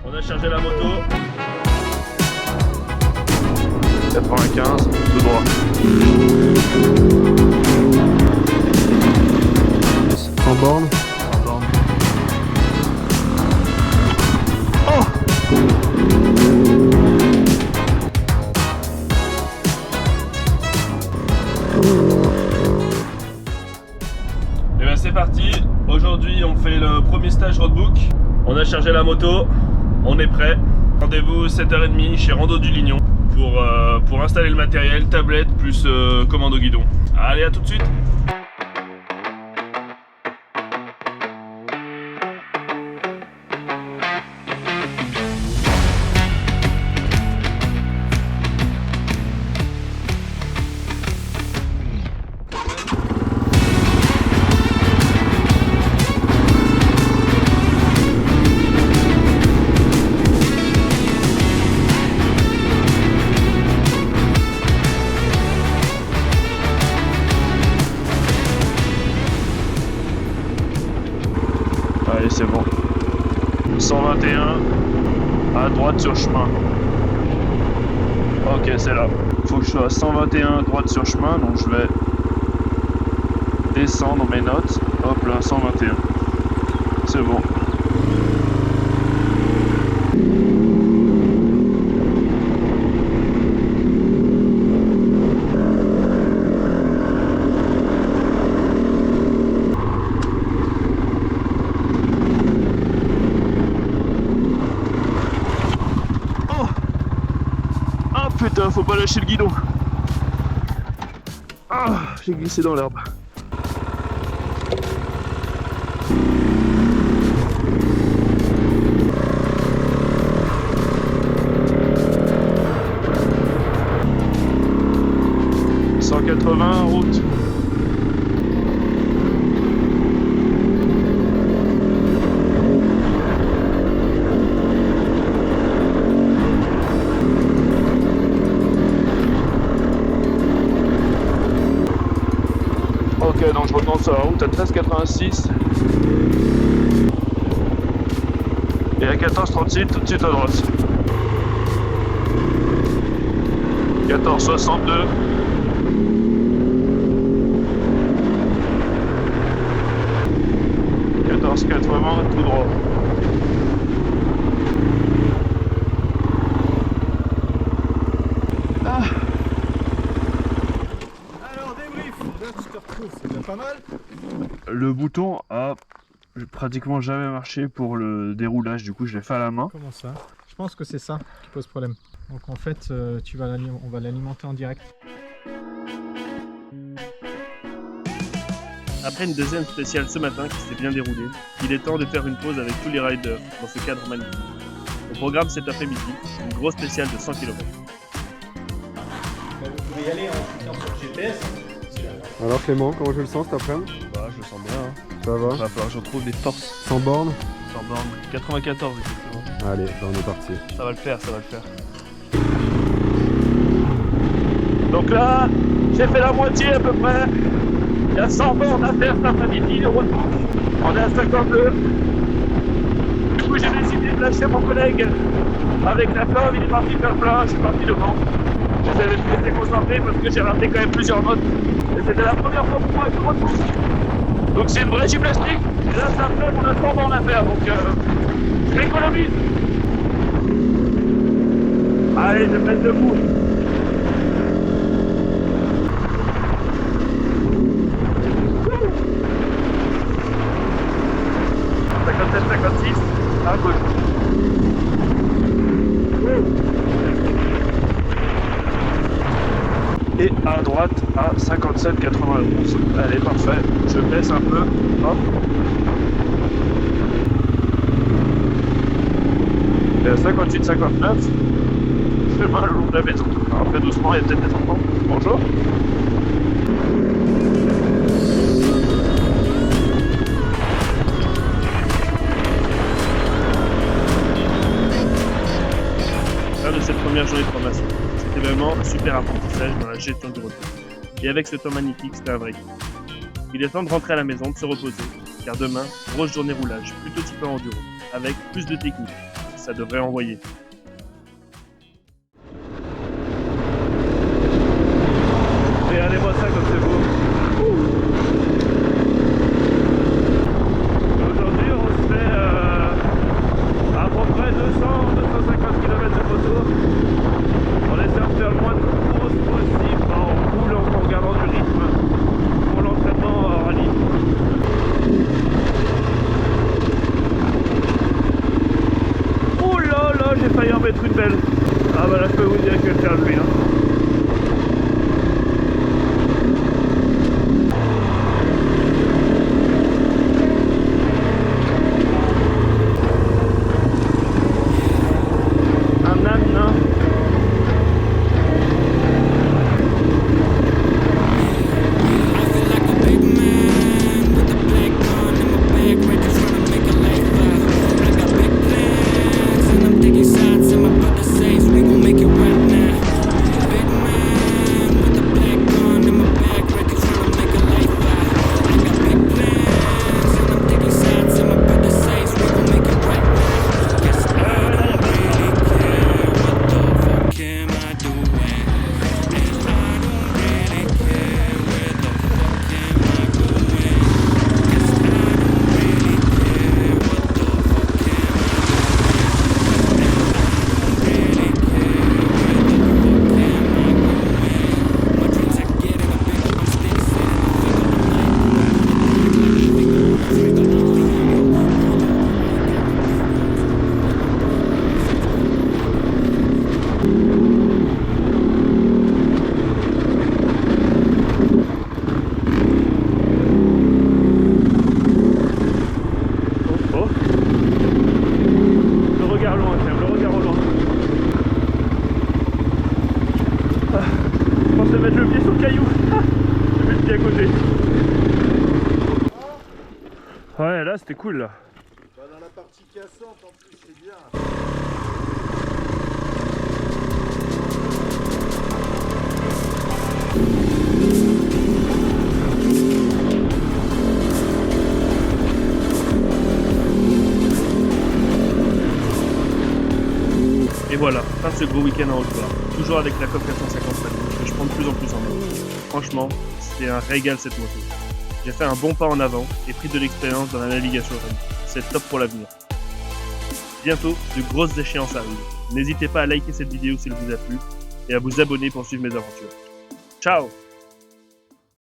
On a chargé la moto. 95, tout droit. Sans borne. Sans borne. Oh! Et ben c'est parti. Aujourd'hui on fait le premier stage roadbook. On a chargé la moto. On est prêt. Rendez-vous 7h30 chez Rando du Lignon pour installer le matériel, tablette plus commande au guidon. Allez, à tout de suite. Allez, c'est bon. 121 à droite sur chemin. Ok, c'est là. Faut que je sois à 121 à droite sur chemin, donc je vais descendre mes notes. Hop là, 121. C'est bon. Putain, faut pas lâcher le guidon. Ah, j'ai glissé dans l'herbe. « 180 route. » Ok, donc je retourne sur la route à 13,86 et à 14,36 tout de suite à droite. 14,62. Tout droit. Ah. Alors débrief, là tu te retrouves, c'est déjà pas mal. Le bouton a pratiquement jamais marché pour le déroulage, du coup je l'ai fait à la main. Comment ça? Je pense que c'est ça qui pose problème. Donc en fait, on va l'alimenter en direct. Après une deuxième spéciale ce matin qui s'est bien déroulée, il est temps de faire une pause avec tous les riders dans ce cadre magnifique. Au programme cet après-midi, une grosse spéciale de 100 km. Vous pouvez y aller en cliquant sur GPS. Alors Clément, comment je le sens cet après-midi? Bah, je le sens bien. Hein. Ça va? Va falloir que je retrouve des forces. Sans borne? Sans borne. 94 exactement. Allez, on est parti. Ça va le faire, ça va le faire. Donc là, j'ai fait la moitié à peu près. Il y a 100 bornes à faire cet après-midi, le retour. On est à 52. Du coup, j'ai décidé de lâcher mon collègue avec la flamme. Il est parti faire plein, je suis parti devant. J'avais été concentré parce que j'ai raté quand même plusieurs notes. Et c'était la première fois pour moi avec le retour. Donc c'est une vraie gymnastique. Et là, ça fait, on a 100 bornes à faire. Donc je m'économise. Allez, je vais me mettre debout. À gauche. Et à droite à 57,91. Allez, parfait. Je baisse un peu. Hop. Et à 58,59. Chemin le long de la maison. Alors, fais doucement, il y a peut-être des enfants. Bonjour. De cette première journée de formation. C'était vraiment un super apprentissage dans la gestion du retour. Et avec ce temps magnifique, c'était un vrai kiff. Il est temps de rentrer à la maison, de se reposer, car demain, grosse journée roulage, plutôt type enduro, avec plus de technique. ça devrait envoyer. Regardez-moi ça comme c'est beau. Aujourd'hui on se fait à peu près 200-250 km de moto. On essaie de faire le moins de courses possible en roulant, en gardant du rythme pour l'entraînement en rallye. Oh là là, j'ai failli en mettre une belle. Ah bah là je peux vous dire que je vais faire le bruit. Mettre le pied sur le caillou. J'ai mis le pied à côté. Ouais, là c'était cool là. Bah, dans la partie cassante en plus, c'est bien. Et voilà, fin de ce gros week-end en Haute-Loire. Toujours avec la COP 450 que je prends de plus en plus en main. Franchement, c'est un régal cette moto. J'ai fait un bon pas en avant et pris de l'expérience dans la navigation rallye. C'est top pour l'avenir. Bientôt, de grosses échéances arrivent. N'hésitez pas à liker cette vidéo si elle vous a plu et à vous abonner pour suivre mes aventures. Ciao!